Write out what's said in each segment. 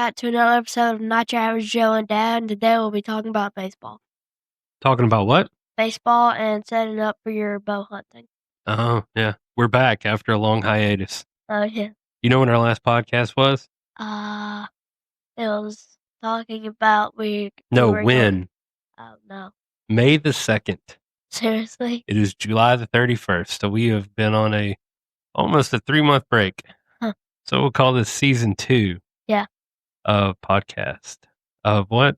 back to another episode of Not Your Average Joe and Dad, and today we'll be talking about baseball. Talking about what? Baseball and setting up for your bow hunting. Oh, yeah. We're back after a long hiatus. Oh, yeah. You know when our last podcast was? It was talking about we No, were when? going- Oh, no. May the 2nd. Seriously? It is July the 31st, so we have been on almost a 3-month break. Huh. So we'll call this season 2. Yeah. Of podcast. Of what?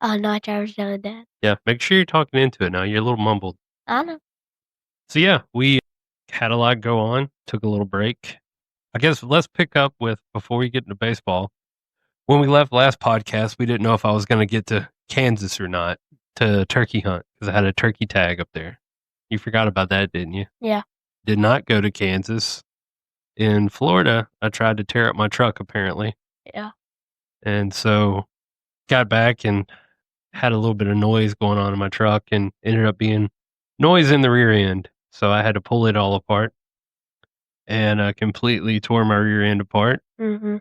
Not Your Average Joe and Dad. Yeah, make sure you're talking into it now. You're a little mumbled. I know. So yeah, we had a lot go on, took a little break. I guess let's pick up with, before we get into baseball, when we left last podcast, we didn't know if I was going to get to Kansas or not to turkey hunt because I had a turkey tag up there. You forgot about that, didn't you? Yeah. Did not go to Kansas. In Florida, I tried to tear up my truck apparently. Yeah. And so got back and had a little bit of noise going on in my truck and ended up being noise in the rear end. So I had to pull it all apart and completely tore my rear end apart. Mm-hmm.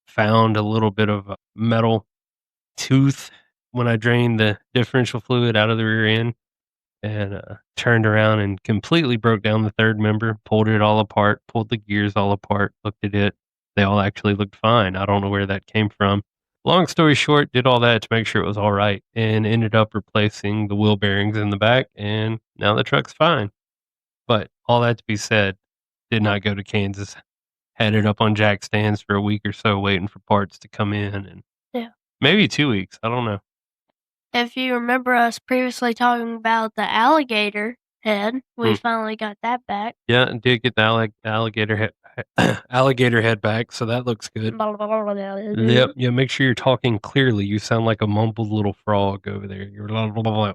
Found a little bit of a metal tooth when I drained the differential fluid out of the rear end and turned around and completely broke down the third member, pulled it all apart, pulled the gears all apart, looked at it. They all actually looked fine. I don't know where that came from. Long story short, did all that to make sure it was all right and ended up replacing the wheel bearings in the back, and now the truck's fine. But all that to be said, did not go to Kansas. Had it up on jack stands for a week or so waiting for parts to come in, and maybe 2 weeks. I don't know. If you remember us previously talking about the alligator head, we finally got that back. Yeah, and did get the alligator head back, so that looks good. Yep, yeah, make sure you're talking clearly. You sound like a mumbled little frog over there. You're blah, blah, blah, blah.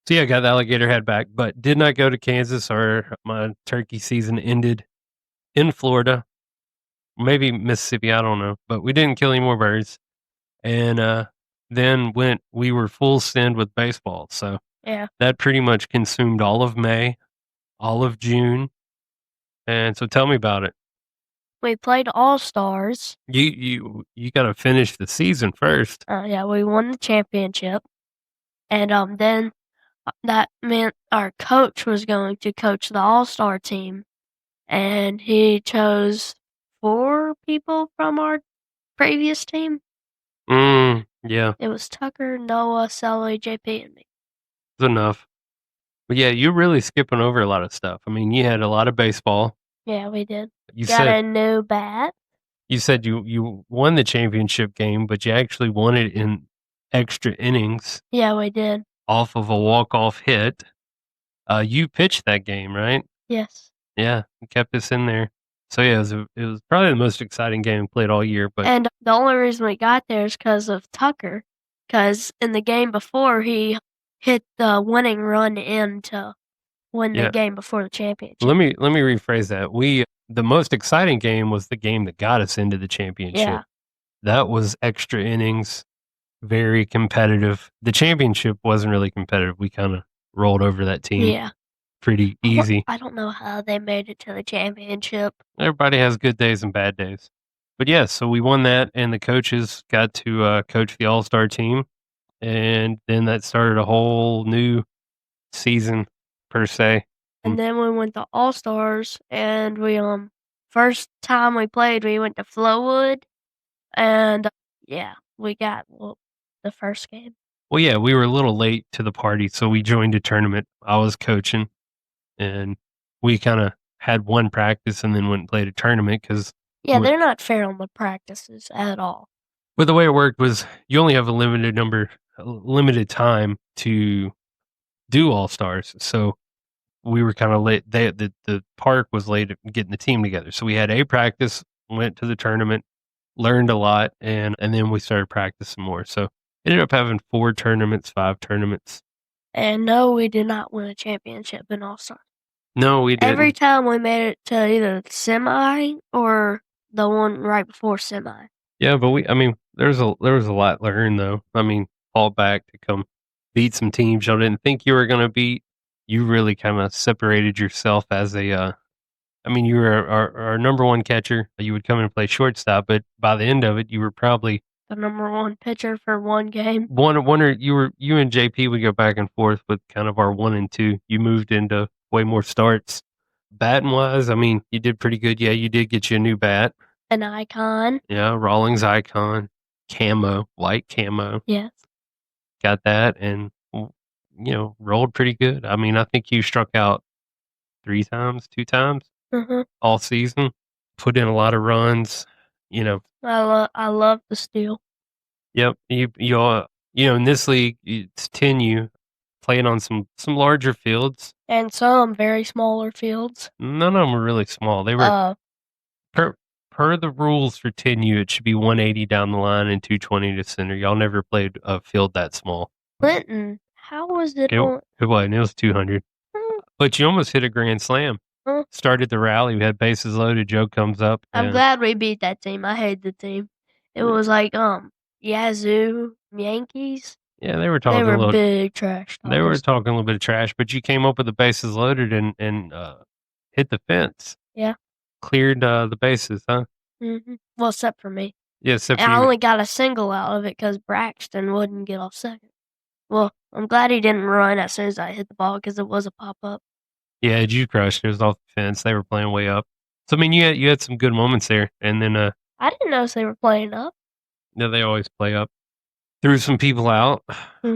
So yeah, I got the alligator head back, but did not go to Kansas, or my turkey season ended in Florida. Maybe Mississippi, I don't know. But we didn't kill any more birds. And then we were full send with baseball. So yeah, that pretty much consumed all of May, all of June. And so tell me about it. We played All-Stars. You got to finish the season first. Yeah, we won the championship. And then that meant our coach was going to coach the All-Star team. And he chose 4 people from our previous team. Yeah. It was Tucker, Noah, Sully, JP, and me. It's enough. But yeah, you're really skipping over a lot of stuff. I mean, you had a lot of baseball. Yeah, we did. You got a new bat. You said you won the championship game, but you actually won it in extra innings. Yeah, we did. Off of a walk-off hit. You pitched that game, right? Yes. Yeah, you kept us in there. So yeah, it was probably the most exciting game we played all year. And the only reason we got there is because of Tucker. Because in the game before, he hit the winning run in to win the game before the championship. Let me rephrase that. The most exciting game was the game that got us into the championship. Yeah. That was extra innings, very competitive. The championship wasn't really competitive. We kind of rolled over that team. Yeah. Pretty easy. I don't know how they made it to the championship. Everybody has good days and bad days. But yeah, so we won that, and the coaches got to coach the All-Star team. And then that started a whole new season, per se. And then we went to All-Stars, and we first time we played, we went to Flowwood, and yeah, we got the first game. Well, yeah, we were a little late to the party, so we joined a tournament. I was coaching, and we kind of had one practice and then went and played a tournament because they're not fair on the practices at all. But the way it worked was you only have a limited time to do All-Stars, so we were kind of late. The park was late at getting the team together. So we had a practice, went to the tournament, learned a lot, and then we started practicing more. So ended up having 4 tournaments, 5 tournaments. And no, we did not win a championship in All-Star. No, we didn't. Every time we made it to either semi or the one right before semi. Yeah, but there was a lot learned though. I mean, fall back to come beat some teams y'all didn't think you were going to beat. You really kind of separated yourself as you were our number one catcher. You would come in and play shortstop, but by the end of it, you were probably the number one pitcher for one game. One, you and JP would go back and forth with kind of our 1 and 2. You moved into way more starts. Batting wise, I mean, you did pretty good. Yeah, you did get you a new bat. An icon. Yeah, Rawlings icon, camo, white camo. Yes. Got that and rolled pretty good. I mean, I think you struck out 2 times all season. Put in a lot of runs. I love the steal. Yep. In this league, it's 10U playing on some larger fields. And some very smaller fields. None of them were really small. They were per the rules for 10U. It should be 180 down the line and 220 to center. Y'all never played a field that small. Clinton, how was it? It wasn't. It was 200. But you almost hit a grand slam. Started the rally. We had bases loaded. Joe comes up. I'm glad we beat that team. I hate the team. It was like Yazoo Yankees. Yeah, they were talking. They were big trash. They were talking a little bit of trash, but you came up with the bases loaded and hit the fence. Yeah. Cleared the bases, huh? Well, except for me. Yeah, except for I you. only got a single out of it because Braxton wouldn't get off second. Well, I'm glad he didn't run as soon as I hit the ball because it was a pop-up. Yeah, you crushed. It was off the fence. They were playing way up. So, I mean, you had some good moments there. And then I didn't notice they were playing up. Yeah, they always play up. Threw some people out,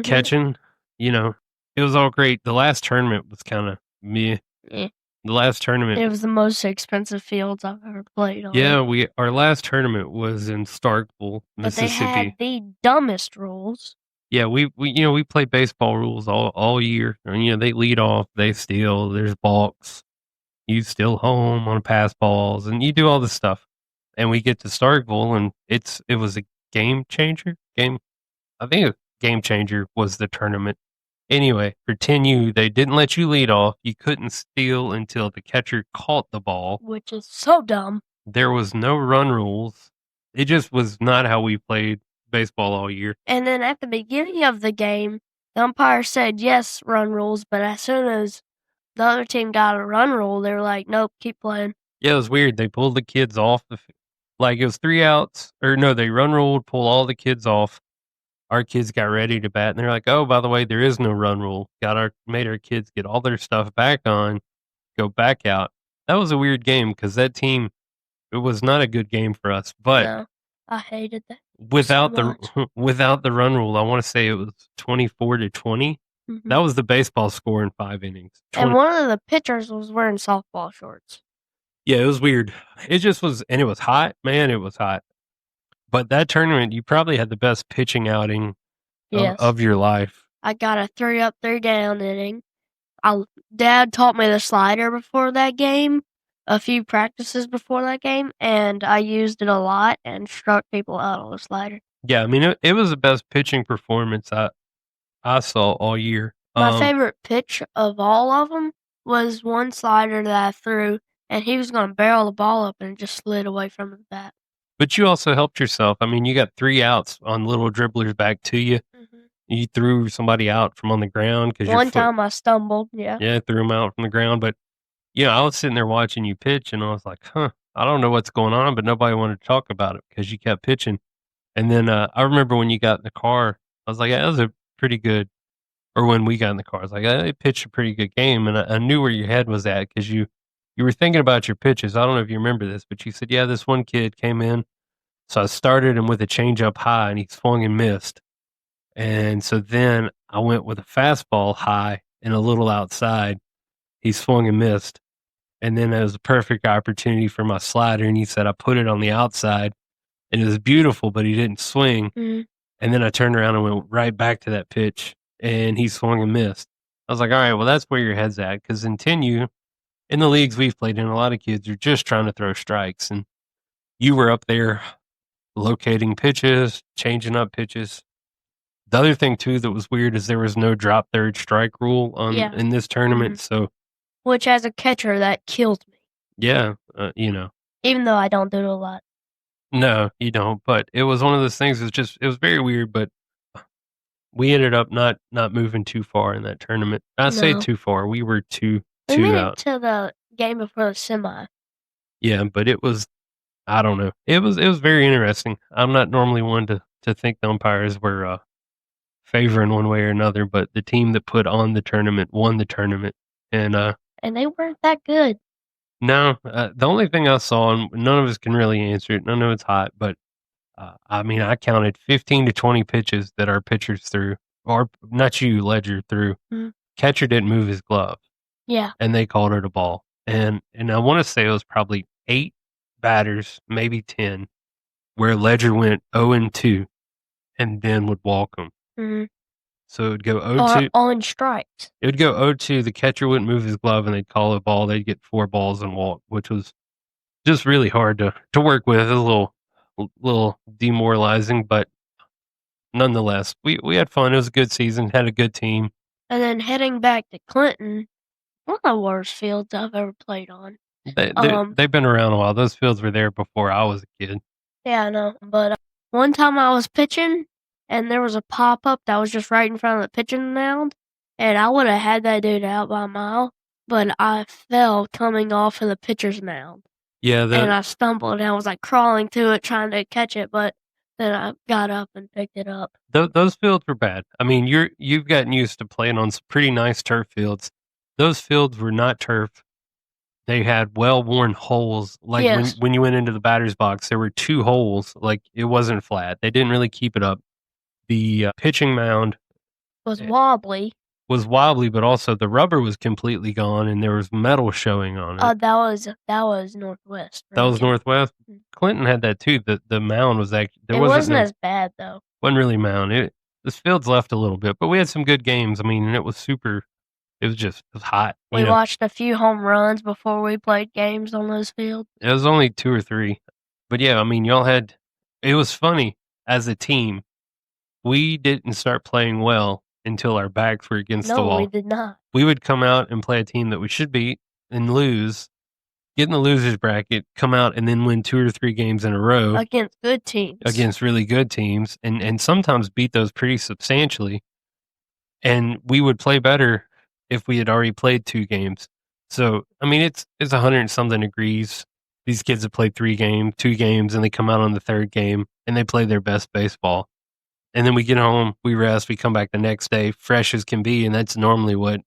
catching. It was all great. The last tournament was kind of meh. Yeah. The last tournament. It was the most expensive fields I've ever played on. Yeah, our last tournament was in Starkville, Mississippi. But they had the dumbest rules. Yeah, we play baseball rules all year. And, they lead off, they steal, there's balks. You steal home on pass balls, and you do all this stuff. And we get to Starkville, and it was a game changer. I think a game changer was the tournament. Anyway, for 10U, they didn't let you lead off. You couldn't steal until the catcher caught the ball. Which is so dumb. There was no run rules. It just was not how we played baseball all year. And then at the beginning of the game, the umpire said, yes, run rules. But as soon as the other team got a run rule, they were like, nope, keep playing. Yeah, it was weird. They pulled the kids off like it was 3 outs. Or no, they run ruled, pull all the kids off. Our kids got ready to bat, and they're like, "Oh, by the way, there is no run rule." Made our kids get all their stuff back on, go back out. That was a weird game because that team, it was not a good game for us. But no, I hated that. Without the run rule, I want to say it was 24-20. That was the baseball score in 5 innings. And one of the pitchers was wearing softball shorts. Yeah, it was weird. It just was, and it was hot. Man, it was hot. But that tournament, you probably had the best pitching outing of your life. I got a 3-up, 3-down inning. Dad taught me the slider before that game, a few practices before that game, and I used it a lot and struck people out on the slider. Yeah, I mean, it was the best pitching performance I saw all year. My favorite pitch of all of them was one slider that I threw, and he was going to barrel the ball up, and it just slid away from the bat. But you also helped yourself. I mean, you got 3 outs on little dribblers back to you. You threw somebody out from on the ground because one time I stumbled. Yeah, threw him out from the ground. But I was sitting there watching you pitch, and I was like, I don't know what's going on, but nobody wanted to talk about it because you kept pitching. And then I remember when you got in the car, I was like, that was a pretty good. Or when we got in the car, I was like, I pitched a pretty good game, and I knew where your head was at because you were thinking about your pitches. I don't know if you remember this, but you said, yeah, this one kid came in. So I started him with a changeup high, and he swung and missed. And so then I went with a fastball high and a little outside. He swung and missed. And then it was a perfect opportunity for my slider. And he said, I put it on the outside, and it was beautiful, but he didn't swing. And then I turned around and went right back to that pitch, and he swung and missed. I was like, all right, well, that's where your head's at. Because in 10U, in the leagues we've played in, a lot of kids are just trying to throw strikes. And you were up there locating pitches, changing up pitches. The other thing too that was weird is there was no drop third strike rule in this tournament. So, which as a catcher that killed me. Yeah, even though I don't do it a lot. No, you don't. But it was one of those things. It was very weird. But we ended up not moving too far in that tournament. I say too far. We were two out to the game before the semi. Yeah, but it was. I don't know. It was very interesting. I'm not normally one to to think the umpires were favoring one way or another, but the team that put on the tournament won the tournament. And And they weren't that good. no, the only thing I saw, and none of us can really answer it. I know it's hot, but I mean, I counted 15 to 20 pitches that our pitchers threw, or not you, Ledger threw. Mhm. Catcher didn't move his glove, Yeah. and they called it a ball. And I want to say it was probably 8 batters, maybe 10, where Ledger went 0 and 2, and then would walk them. Mhm. So it would go 0 Or 2. on strikes. It would go 0 2. The catcher wouldn't move his glove, and they'd call it a ball. They'd get 4 balls and walk, which was just really hard to work with. It was a little demoralizing, but nonetheless, we had fun. It was a good season. Had a good team. And then heading back to Clinton, one of the worst fields I've ever played on. They've been around a while. Those fields were there before I was a kid. Yeah, I know. But one time I was pitching, and there was a pop up that was just right in front of the pitching mound, and I would have had that dude out by a mile, but I fell coming off of the pitcher's mound, Yeah, and I stumbled, and I was like crawling to it trying to catch it, but then I got up and picked it up. those fields were bad. I mean, you've gotten used to playing on some pretty nice turf fields. Those fields were not turf. They had well-worn holes. Like Yes. when you went into the batter's box, there were 2 holes. Like it wasn't flat. They didn't really keep it up. The pitching mound Was wobbly. was wobbly, but also the rubber was completely gone, and there was metal showing on it. That was Northwest. That was Region. Northwest. Mhm. Clinton had that too. The mound was actually It wasn't as bad though. wasn't really mound. This field's left a little bit, but we had some good games. I mean, and it was super. It was hot. We watched a few home runs before we played games on those fields. It was only 2 or 3, but yeah, I mean, y'all had. It was funny as a team. We didn't start playing well until our backs were against the No, wall. we did not. We would come out and play a team that we should beat and lose, get in the losers bracket, come out and then win 2 or 3 games in a row Against good teams. against really good teams, and sometimes beat those pretty substantially. And we would play better if we had already played 2 games. So I mean, it's 100 and something degrees. These kids have played 2 games, and they come out on the 3rd game and they play their best baseball. And then we get home, we rest, we come back the next day, fresh as can be, and that's normally what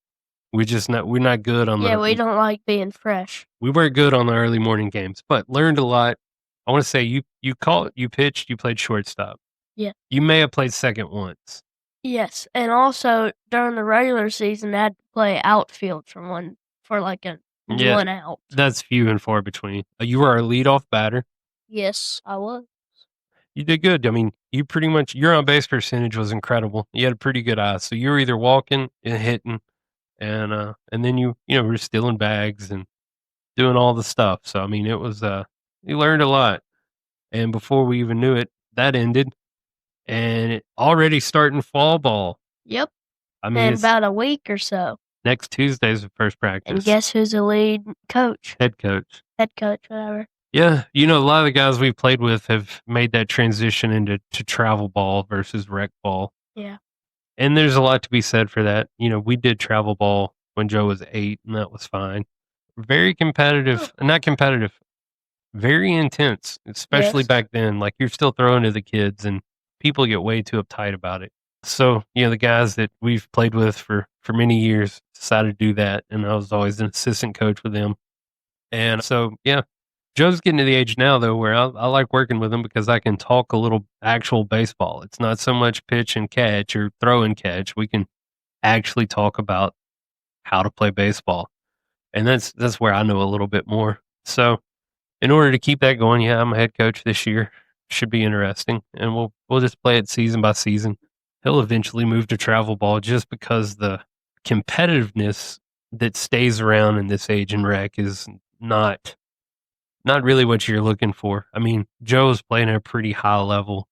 we're not good on Yeah, we don't like being fresh. we weren't good on the early morning games, but learned a lot. I want to say you pitched, you played shortstop. Yeah. You may have played second once. Yes, and also during the regular season, I had to play outfield for one out. That's few and far between. You were our leadoff batter. Yes, I was. You did good. I mean, your on base percentage was incredible. You had a pretty good eye. So you were either walking and hitting, and then you were stealing bags and doing all the stuff. So I mean, it was you learned a lot. And before we even knew it, that ended, and it already starting fall ball. Yep. I mean, In it's about a week or so. next Tuesday's the first practice. And guess who's the lead coach? Head coach. Head coach, whatever. Yeah, a lot of the guys we've played with have made that transition into travel ball versus rec ball. Yeah. And there's a lot to be said for that. We did travel ball when Joe was 8, and that was fine. Very competitive, not competitive, very intense, especially Yes. back then. Like you're still throwing to the kids, and people get way too uptight about it. So, the guys that we've played with for many years decided to do that, and I was always an assistant coach with them. And so, yeah, Joe's getting to the age now, though, where I like working with him because I can talk a little actual baseball. It's not so much pitch and catch or throw and catch. We can actually talk about how to play baseball. And that's where I know a little bit more. So in order to keep that going, yeah, I'm a head coach this year. Should be interesting. And we'll just play it season by season. He'll eventually move to travel ball just because the competitiveness that stays around in this age in rec is not really what you're looking for. I mean, Joe's playing at a pretty high level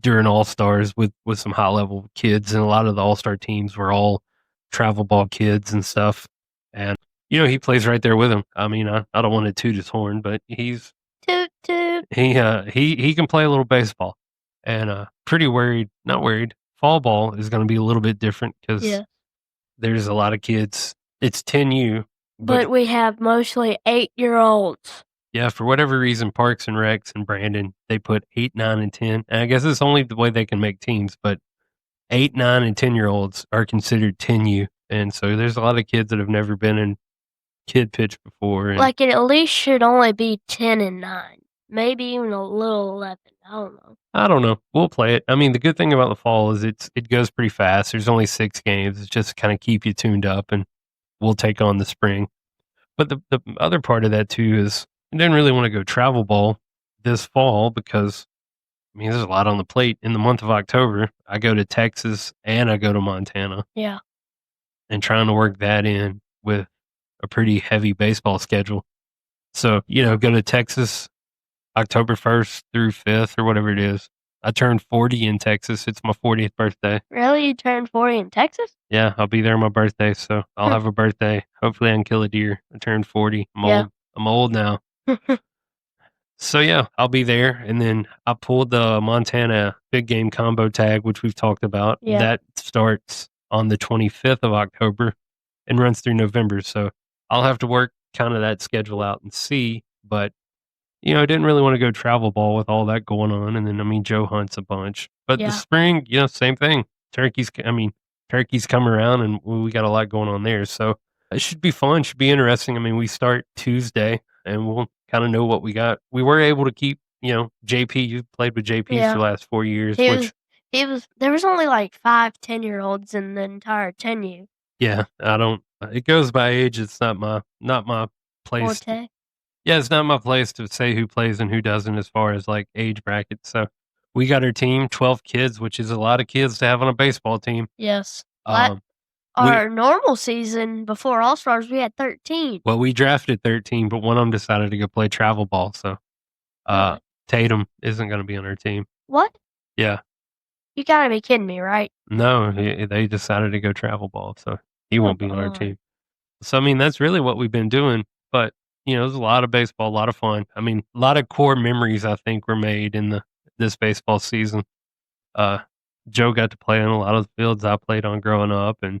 during All Stars with some high level kids, and a lot of the All Star teams were all travel ball kids and stuff. And he plays right there with him. I mean, I don't want to toot his horn, but he's Toot toot. he can play a little baseball, and pretty worried. Not worried. Fall ball is going to be a little bit different because Yeah. there's a lot of kids. It's 10U, But we have mostly 8-year-olds. Yeah, for whatever reason, Parks and Recs and Brandon, they put 8, 9, and 10, and I guess it's only the way they can make teams, but 8, 9, and 10-year-olds are considered 10U, and so there's a lot of kids that have never been in kid pitch before, and Like, it at least should only be 10 and 9, maybe even a little 11, I don't know. I don't know. We'll play it. I mean, the good thing about the fall is it goes pretty fast. There's only 6 games. It's just kinda keep you tuned up, and we'll take on the spring. But the other part of that too is I didn't really wanna go travel ball this fall because, I mean, there's a lot on the plate. In the month of October, I go to Texas and I go to Montana, Yeah, and trying to work that in with a pretty heavy baseball schedule. So, go to Texas October 1st through 5th or whatever it is. I turned 40 in Texas. It's my 40th birthday. really? You turned 40 in Texas? Yeah, I'll be there on my birthday, so I'll Hmm, have a birthday. Hopefully, I can kill a deer. I turned 40. I'm yeah. old. I'm old now. So, yeah, I'll be there, and then I pulled the Montana big game combo tag, which we've talked about. Yeah, That starts on the 25th of October and runs through November, so I'll have to work kinda that schedule out and see, but I didn't really wanna go travel ball with all that going on, and then, I mean, Joe hunts a bunch. But the yeah, spring, same thing. Turkeys come around, and we got a lot going on there, so it should be fun, should be interesting. I mean, we start Tuesday, and we'll kinda know what we got. We were able to keep, JP. You played with JP for yeah. the last 4 years, He was which he was there was only, like, 5 10-year-olds in the entire 10U yeah, I don't it goes by age. It's not my place. forte. Yeah, it's not my place to say who plays and who doesn't as far as, like, age brackets. So, we got our team, 12 kids, which is a lot of kids to have on a baseball team. Yes. Like, Um, we our normal season before All-Stars, we had 13. well, we drafted 13, but one of them decided to go play travel ball, so, uh, Really? Tatum isn't gonna be on our team. What? Yeah. You gotta be kidding me, right? No, they decided to go travel ball, so he Oh won't be on our god. team. So, I mean, that's really what we've been doing, but, there's a lot of baseball, a lot of fun. I mean, a lot of core memories, I think, were made in this baseball season. Uh, Joe got to play on a lot of the fields I played on growing up, and,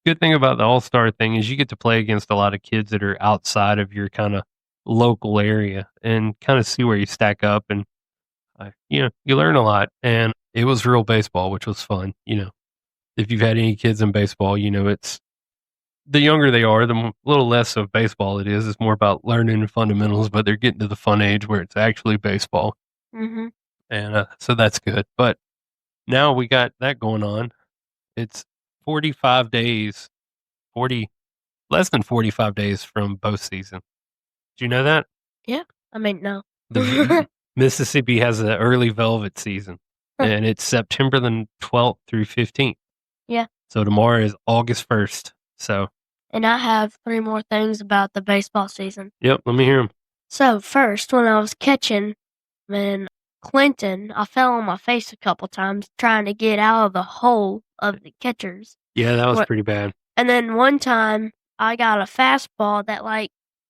good thing about the All-Star thing is you get to play against a lot of kids that are outside of your kinda local area and kinda see where you stack up, and, you learn a lot, and it was real baseball, which was fun. If you've had any kids in baseball, it's the younger they are, the little less of baseball it is. It's more about learning the fundamentals, but they're getting to the fun age where it's actually baseball, Mhm. and, so that's good, but now we got that going on. It's 45 days, 40 less than 45 days from both season. Do you know that? Yeah. I mean, no. The Mississippi has an early velvet season, Huh. and it's September the 12th through 15th. Yeah. So tomorrow is August 1st. So, And I have 3 more things about the baseball season. yep, let me hear them. So, first, when I was catching in Clinton, I fell on my face a couple times trying to get out of the hole of the catchers. Yeah, that was What pretty bad. and then one time, I got a fastball that, like,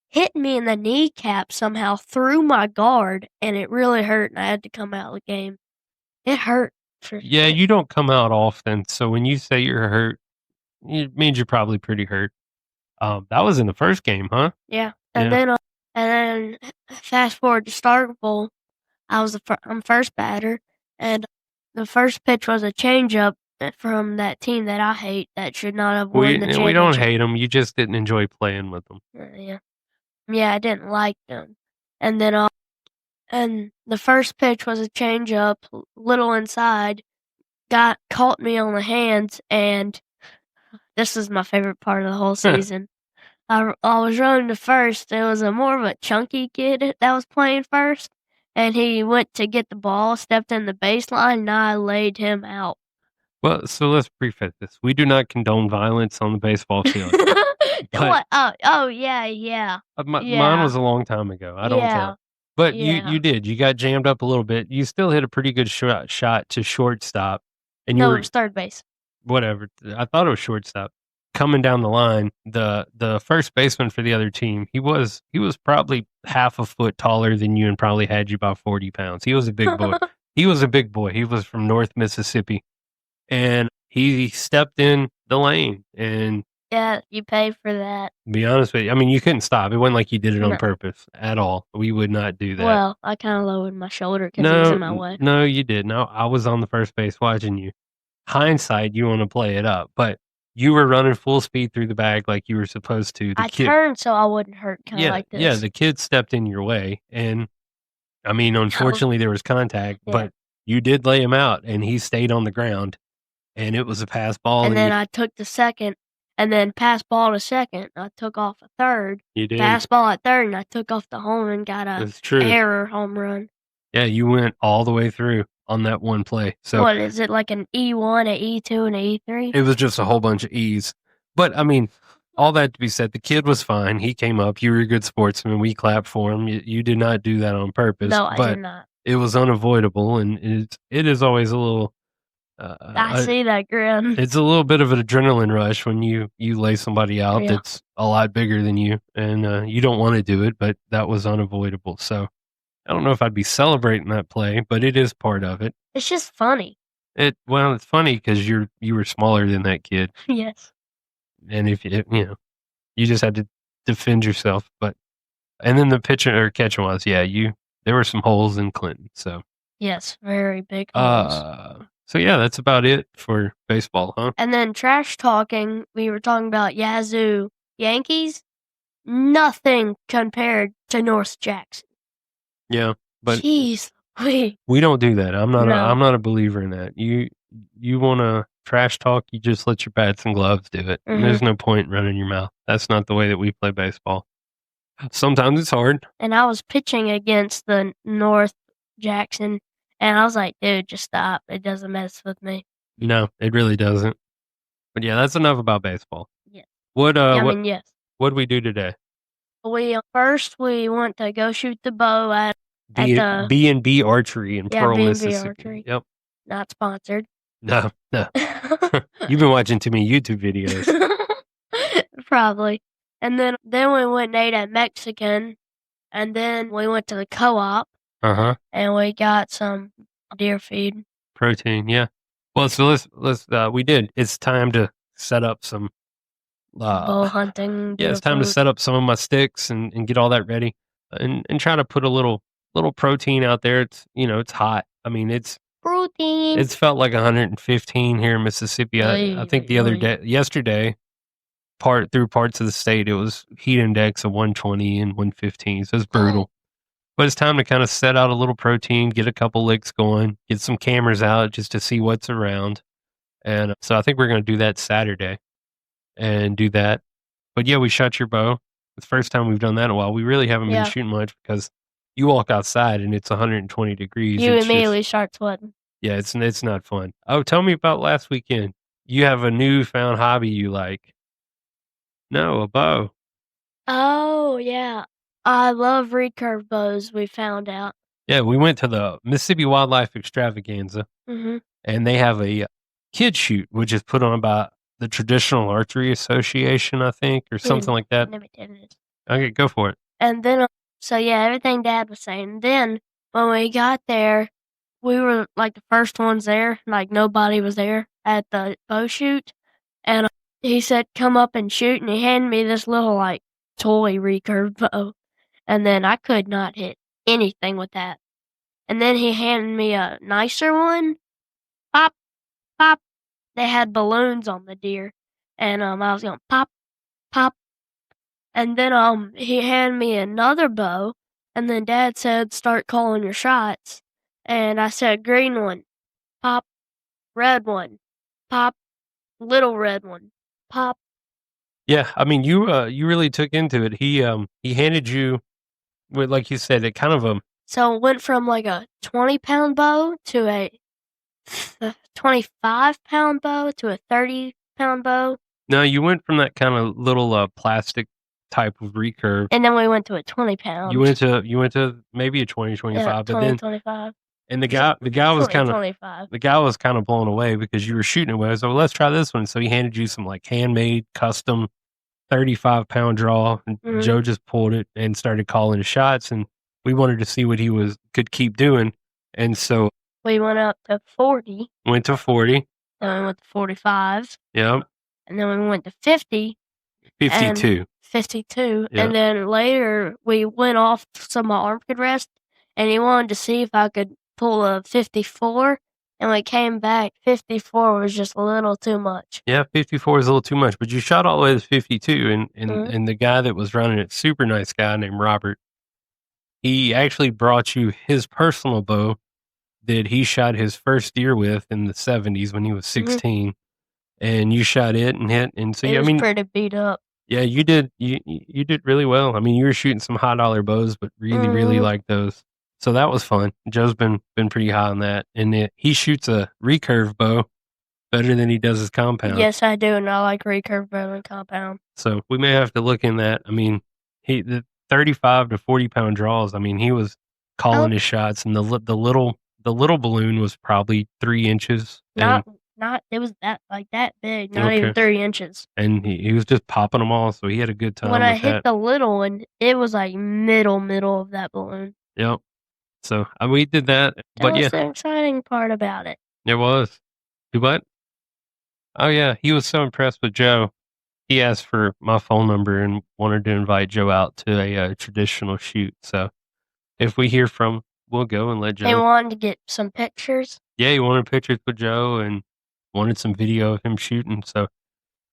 hit me in the kneecap somehow through my guard, and it really hurt, and I had to come out of the game. It hurt for Yeah, shit. you don't come out often, so when you say you're hurt, it means you're probably pretty hurt. That was in the first game, huh? Yeah, Yeah. and then fast forward to Starkville, I'm first batter, and the first pitch was a changeup from that team that I hate that should not have won the We don't championship. hate them. You just didn't enjoy playing with them. Yeah. Yeah, I didn't like them. And then, and the first pitch was a changeup, little inside, got caught me on the hands, and this is my favorite part of the whole season. I was running to first. It was a more of a chunky kid that was playing first, and he went to get the ball, stepped in the baseline, and I laid him out. Well, so let's preface this. We do not condone violence on the baseball field, but What? Oh, yeah, yeah, mine yeah, was a long time ago. I don't yeah, tell. But you yeah. did. You got jammed up a little bit. You still hit a pretty good shot to shortstop, and you No, it were was third base. whatever. I thought it was shortstop. Coming down the line, the first baseman for the other team, he was probably half a foot taller than you and probably had you about 40 pounds. He was a big boy. He was a big boy. He was from North Mississippi, and he stepped in the lane, and Yeah, you pay for that. To be honest with you, I mean, you couldn't stop. It wasn't like you did it on No. purpose at all. We would not do that. Well, I kinda lowered my shoulder because he was in my way. No, you didn't. I was on the first base watching you. Hindsight, you wanna play it up, but you were running full speed through the bag like you were supposed to. The I kid turned so I wouldn't hurt, kinda Yeah, like yeah, this. the kid stepped in your way, and, I mean, I was unfortunately, there was contact, yeah. but you did lay him out, and he stayed on the ground, and it was a pass ball, And and then I took the second, and then pass ball to second, I took off a third, you did. pass ball at third, and I took off the home and got a That's true. error home run. Yeah, you went all the way through on that one play, so What is it, like an E1, a E2, and a E3? it was just a whole bunch of E's. But, I mean, all that to be said, the kid was fine. He came up. You were a good sportsman. We clapped for him. You did not do that on purpose, No, I did but not. it was unavoidable, and it is always a little, I see that grin. it's a little bit of an adrenaline rush when you lay somebody out Yeah. that's a lot bigger than you, and, you don't wanna do it, but that was unavoidable, so I don't know if I'd be celebrating that play, but it is part of it. It's just funny. Well, it's funny because you were smaller than that kid, Yes. and if you just had to defend yourself, but and then the pitching or catching was, yeah, there were some holes in Clinton, so, Yes, very big holes. so yeah, that's about it for baseball, huh? And then trash talking, we were talking about Yazoo Yankees. Nothing compared to North Jackson. Yeah, but Jeez, we don't do that. I'm No. not a believer in that. You wanna trash talk, you just let your bats and gloves do it. Mhm. There's no point in running your mouth. That's not the way that we play baseball. Sometimes it's hard. And I was pitching against the North Jackson, and I was like, "Dude, just stop. It doesn't mess with me." No, it really doesn't. But yeah, that's enough about baseball. Yeah. What, Yeah, I mean, yes. what'd we do today? First we went to go shoot the bow at the B&B Archery in Pearl, B&B Mississippi. Archery. Yep. Not sponsored. No, no. You've been watching too many YouTube videos. Probably. And then we went and ate at Mexican, and then we went to the co-op, Uh-huh. and we got some deer feed. Protein, yeah. Well, so let's, we did. It's time to set up some, Bow hunting. yeah, it's time to set up some of my sticks and get all that ready, and try to put a little protein out there. It's it's hot. I mean, protein. it's felt like 115 here in Mississippi. I think the other day, yesterday, through parts of the state, it was heat index of 120 and 115. So it's brutal. But it's time to kind of set out a little protein, get a couple licks going, get some cameras out just to see what's around. And so I think we're going to do that Saturday and do that. But yeah, we shot your bow. It's the first time we've done that in a while. We really haven't been shooting much because you walk outside and it's 120 degrees. You It's immediately start sweating. yeah, it's not fun. Oh, tell me about last weekend. You have a newfound hobby you like. No, a bow. Oh, yeah. I love recurve bows, we found out. Yeah, we went to the Mississippi Wildlife Extravaganza, Mhm. and they have a kid shoot, which is put on by the Traditional Archery Association, I think, or something like that. Okay, go for it. And then, so yeah, everything Dad was saying. Then when we got there, we were like the first ones there. Like nobody was there at the bow shoot, and he said, "Come up and shoot," and he handed me this little like toy recurve bow, and then I could not hit anything with that. And then he handed me a nicer one. Pop, pop. They had balloons on the deer, and I was going pop, pop. And then he handed me another bow, and then Dad said, "Start calling your shots." And I said, "Green one, pop, red one, pop, little red one, pop." Yeah, I mean, you really took into it. He handed you, with, like you said, it kind of So it went from like a 20-pound bow to a 25-pound bow to a 30-pound bow. no, you went from that kind of little plastic type of recurve. And then we went to a 20-pound. You went to maybe a 20, 25, Yeah, but then 25. and the guy was kind of 25. the guy was kind of blown away because you were shooting away. So let's try this one. So he handed you some like handmade custom 35-pound draw, and Joe just pulled it and started calling his shots, and we wanted to see what he could keep doing, and so we went up to 40. Went to 40. Then we went to 45. Yep. And then we went to 50. 52. 52. Yeah. And then later we went off so my arm could rest, and he wanted to see if I could pull a 54. And when we came back, 54 was just a little too much. Yeah, 54 is a little too much, but you shot all the way to 52, and the guy that was running it, super nice guy named Robert, he actually brought you his personal bow that he shot his first deer with in the 70s when he was 16, and you shot it and hit, and so, It yeah, I was mean, pretty beat up. yeah, you did really well. I mean, you were shooting some high dollar bows, but really like those. So that was fun. Joe's been pretty high on that, and he shoots a recurve bow better than he does his compound. Yes, I do, and I like recurve better than compound. So we may have to look in that. I mean, the 35 to 40 pound draws. I mean, he was calling his shots, and the little balloon was probably 3 inches. Not it was that big, not even Okay. 3 inches. And he was just popping them all, so he had a good time When with I hit that. the little one, it was like middle of that balloon. Yep. So we did that, That but was yeah, the exciting part about it. it was. Do what? Oh yeah, he was so impressed with Joe. He asked for my phone number and wanted to invite Joe out to a traditional shoot. So if we hear from, we'll go and let Joe. They wanted to get some pictures. Yeah, he wanted pictures with Joe and wanted some video of him shooting. So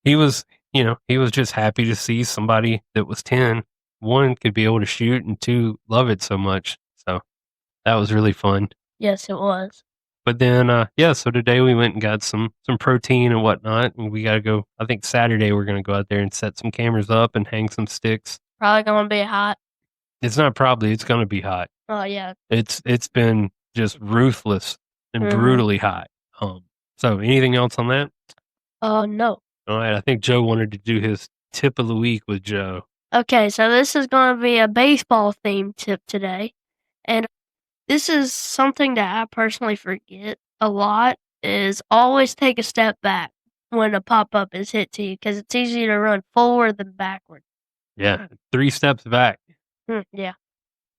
he was, he was just happy to see somebody that was 10, one, could be able to shoot, and two, love it so much. So that was really fun. Yes, it was. But then, so today we went and got some protein and whatnot, and we got to go. I think Saturday we're going to go out there and set some cameras up and hang some sticks. Probably gonna be hot. It's not probably, it's going to be hot. Oh yeah. It's been just ruthless and brutally hot. So anything else on that? No. All right, I think Joe wanted to do his tip of the week with Joe. Okay, so this is gonna be a baseball themed tip today, and this is something that I personally forget a lot. Is always take a step back when a pop up is hit to you, because it's easier to run forward than backward. Yeah, 3 steps back. Yeah.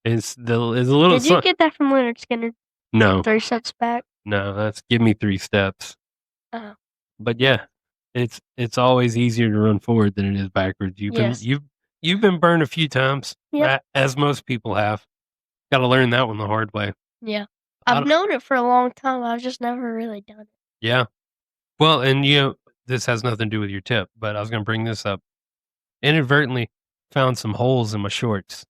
It's a little. Did you get that from Leonard Skinner? No, 3 steps back. no, that's give me 3 steps. Oh. But yeah, it's always easier to run forward than it is backwards. Yes. You've been burned a few times, Yep. as most people have. Got to learn that one the hard way. Yeah. I've known it for a long time. I've just never really done it. Yeah. Well, and this has nothing to do with your tip, but I was going to bring this up. Inadvertently found some holes in my shorts.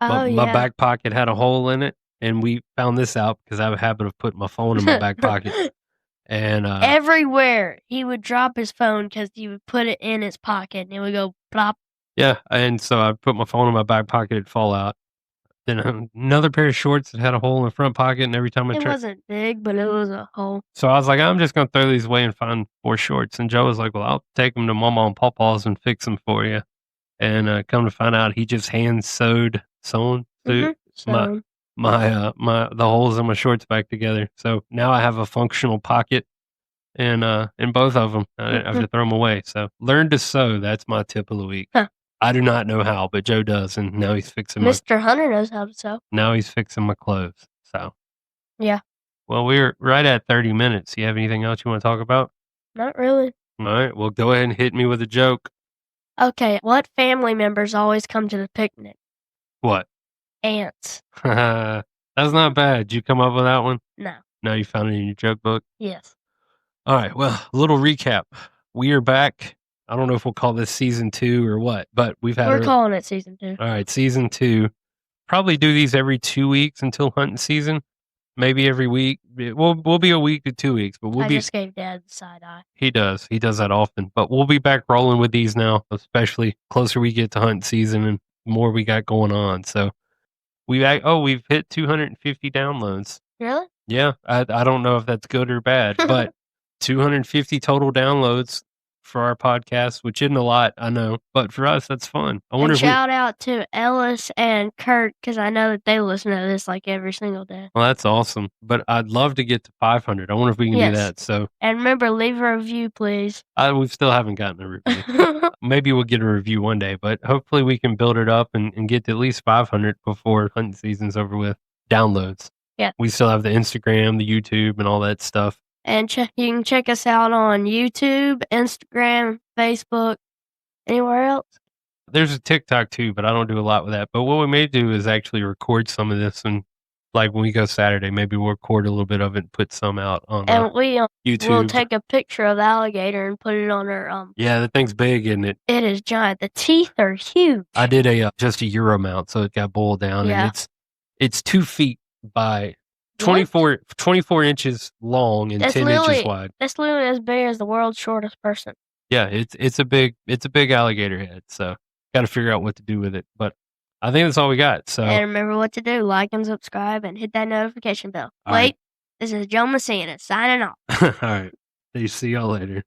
Oh, My yeah. back pocket had a hole in it, and we found this out because I have a habit of putting my phone in my back pocket. And everywhere he would drop his phone because he would put it in his pocket and it would go plop. yeah, and so I put my phone in my back pocket, it'd fall out. Then another pair of shorts that had a hole in the front pocket, and every time I It wasn't big, but it was a hole. So I was like, I'm just gonna throw these away and find more shorts. And Joe was like, well, I'll take them to Mama and Papa's and fix them for you. And come to find out, he just sewn the holes in my shorts back together. So now I have a functional pocket in both of them. I didn't have to throw them away. So learn to sew. That's my tip of the week. Huh. I do not know how, but Joe does, and now he's fixing Mr. Hunter knows how to sew. Now he's fixing my clothes. So yeah. Well, we're right at 30 minutes. You have anything else you want to talk about? Not really. All right. Well, go ahead and hit me with a joke. Okay. What family members always come to the picnic? What? Ants. That's not bad. Did you come up with that one? No. No, you found it in your joke book? Yes. All right. Well, a little recap. We are back. I don't know if we'll call this season 2 or what, but we're calling it season 2. All right. Season 2. Probably do these every 2 weeks until hunting season. Maybe every week. We'll be a week to 2 weeks, but I just gave Dad the side eye. He does that often. But we'll be back rolling with these now, especially closer we get to hunting season and more we got going on. So we've hit 250 downloads. Really? Yeah, I don't know if that's good or bad, but 250 total downloads for our podcast, which isn't a lot, I know, but for us, that's fun. I wonder shout out to Ellis and Kurt, because I know that they listen to this like every single day. Well, that's awesome, but I'd love to get to 500. I wonder if we can do that. So, and remember, leave a review, please. We still haven't gotten a review. Maybe we'll get a review one day, but hopefully we can build it up and get to at least 500 before hunting season's over with. Downloads. Yeah. We still have the Instagram, the YouTube, and all that stuff. And you can check us out on YouTube, Instagram, Facebook. Anywhere else? There's a TikTok too, but I don't do a lot with that. But what we may do is actually record some of this, and like when we go Saturday, maybe we'll record a little bit of it and put some out on And we'll YouTube. take a picture of the alligator and put it on our Yeah, that thing's big, isn't it? It is giant. The teeth are huge. I did just a Euro mount, so it got boiled down, and Yeah. it's 2 feet by What? 24 inches long and 10 inches wide. That's literally as big as the world's shortest person. Yeah, it's a big alligator head, so gotta figure out what to do with it, but I think that's all we got, so And remember what to do. Like and subscribe and hit that notification bell. All right. Wait, this is Joe Messina signing off. Alright. See y'all later.